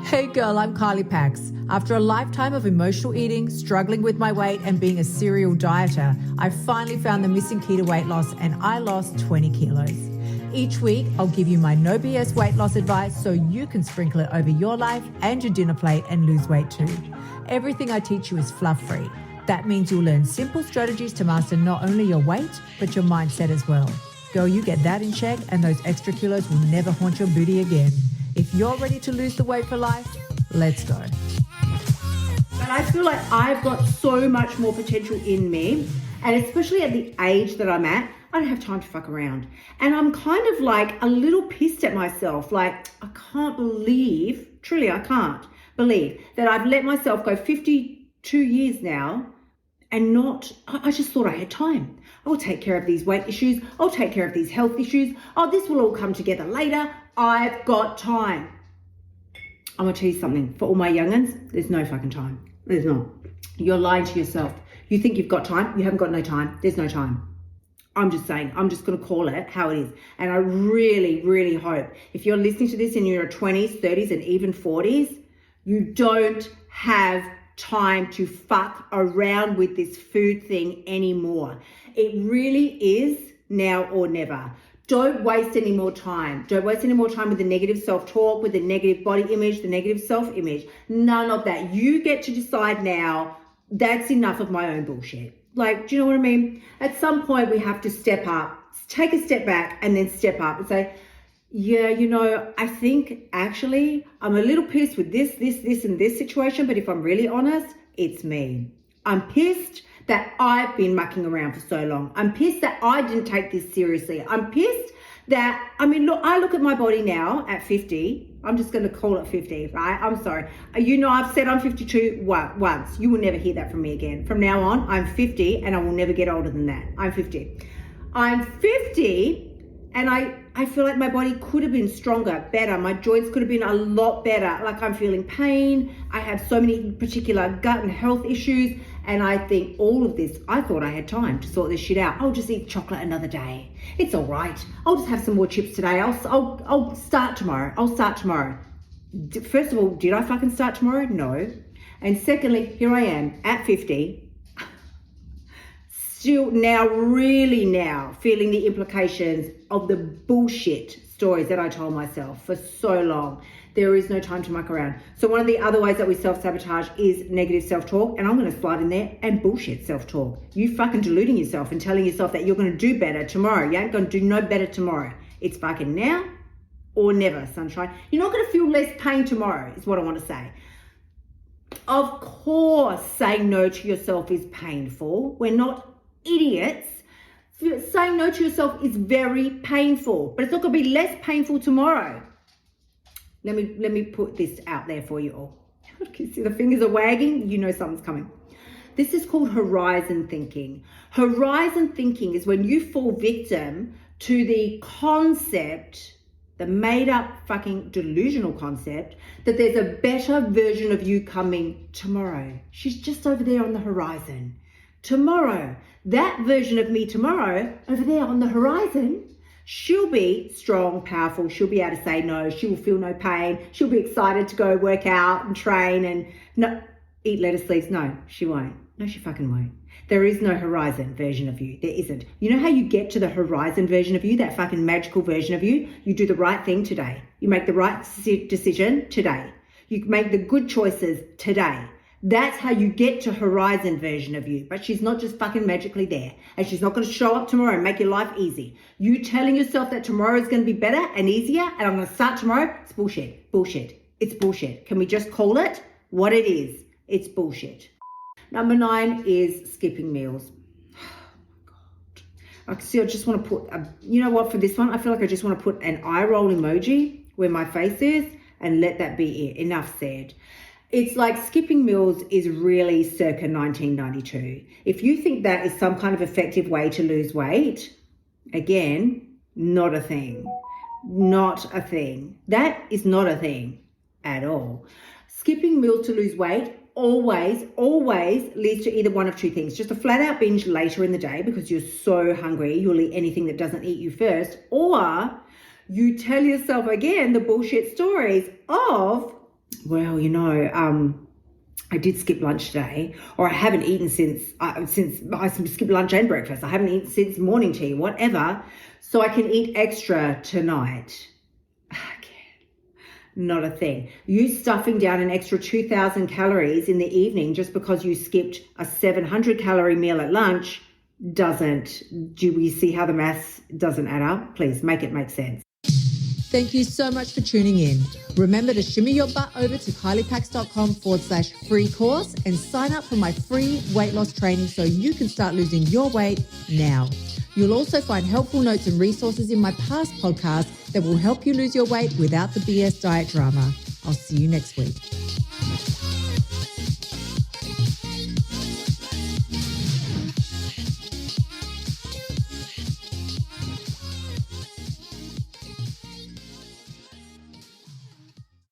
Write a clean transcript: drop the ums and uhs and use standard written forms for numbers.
Hey girl, I'm Kylie Pax. After a lifetime of emotional eating, struggling with my weight, and being a serial dieter, I finally found the missing key to weight loss and I lost 20 kilos. Each week, I'll give you my no BS weight loss advice so you can sprinkle it over your life and your dinner plate and lose weight too. Everything I teach you is fluff free. That means you'll learn simple strategies to master not only your weight, but your mindset as well. Girl, you get that in check and those extra kilos will never haunt your booty again. If you're ready to lose the weight for life, let's go. But I feel like I've got so much more potential in me, and especially at the age that I'm at, I don't have time to fuck around. And I'm kind of like a little pissed at myself. Like, I can't believe, truly I can't believe that I've let myself go 52 years now and I just thought I had time. I'll take care of these weight issues. I'll take care of these health issues. Oh, this will all come together later. I've got time. I'm gonna tell you something. For all my young'uns, there's no fucking time. There's not. You're lying to yourself. You think you've got time. You haven't got no time. There's no time. I'm just saying, I'm just going to call it how it is. And I really, really hope if you're listening to this in your 20s, 30s, and even 40s, you don't have time to fuck around with this food thing anymore. It really is now or never. Don't waste any more time. Don't waste any more time with the negative self-talk, with the negative body image, the negative self-image. None of that. You get to decide now, that's enough of my own bullshit. Like, do you know what I mean? At some point, we have to step up, take a step back, and then step up and say, yeah, you know, I think actually I'm a little pissed with this, and this situation, but if I'm really honest, it's me. I'm pissed that I've been mucking around for so long. I'm pissed that I didn't take this seriously. I'm pissed that, I mean, look, I look at my body now at 50. I'm just going to call it 50, right? I'm sorry. You know, I've said I'm 52 once. You will never hear that from me again. From now on, I'm 50 and I will never get older than that. I'm 50. I'm 50 and I feel like my body could have been stronger, better. My joints could have been a lot better. Like, I'm feeling pain. I have so many particular gut and health issues. And I think all of this, I thought I had time to sort this shit out. I'll just eat chocolate another day. It's all right. I'll just have some more chips today. I'll start tomorrow. I'll start tomorrow. First of all, did I fucking start tomorrow? No. And secondly, here I am at 50, still really now feeling the implications of the bullshit stories that I told myself for so long. There is no time to muck around. So one of the other ways that we self-sabotage is negative self-talk, and I'm going to slide in there, and bullshit self-talk. You fucking deluding yourself and telling yourself that you're going to do better tomorrow. You ain't going to do no better tomorrow. It's fucking now or never, sunshine. You're not going to feel less pain tomorrow, is what I want to say. Of course, saying no to yourself is painful. We're not idiots. Saying no to yourself is very painful, but it's not going to be less painful tomorrow. Let me put this out there for you all. You see the fingers are wagging, you know something's coming. This is called horizon thinking. Horizon thinking is when you fall victim to the concept, the made up fucking delusional concept, that there's a better version of you coming tomorrow. She's just over there on the horizon. Tomorrow, that version of me tomorrow, over there on the horizon, she'll be strong, powerful. She'll be able to say no. She will feel no pain. She'll be excited to go work out and train and eat lettuce leaves. No, she won't. No, she fucking won't. There is no horizon version of you. There isn't. You know how you get to the horizon version of you, that fucking magical version of you? You do the right thing today. You make the right decision today. You make the good choices today. That's how you get to horizon version of you. But she's not just fucking magically there. And she's not going to show up tomorrow and make your life easy. You telling yourself that tomorrow is going to be better and easier and I'm going to start tomorrow, it's bullshit. Bullshit. It's bullshit. Can we just call it what it is? It's bullshit. Number 9 is skipping meals. Oh my God. I just want to put, you know what, for this one, I feel like I just want to put an eye roll emoji where my face is and let that be it. Enough said. It's like skipping meals is really circa 1992. If you think that is some kind of effective way to lose weight, again, not a thing. Not a thing. That is not a thing at all. Skipping meals to lose weight always leads to either one of two things. Just a flat out binge later in the day because you're so hungry, you'll eat anything that doesn't eat you first, or you tell yourself again the bullshit stories of Well, I did skip lunch today, or I haven't eaten since I skipped lunch and breakfast. I haven't eaten since morning tea, whatever. So I can eat extra tonight. Not a thing. You stuffing down an extra 2,000 calories in the evening just because you skipped a 700 calorie meal at lunch do we see how the maths doesn't add up? Please make it make sense. Thank you so much for tuning in. Remember to shimmy your butt over to kyliepax.com/free course and sign up for my free weight loss training so you can start losing your weight now. You'll also find helpful notes and resources in my past podcasts that will help you lose your weight without the BS diet drama. I'll see you next week.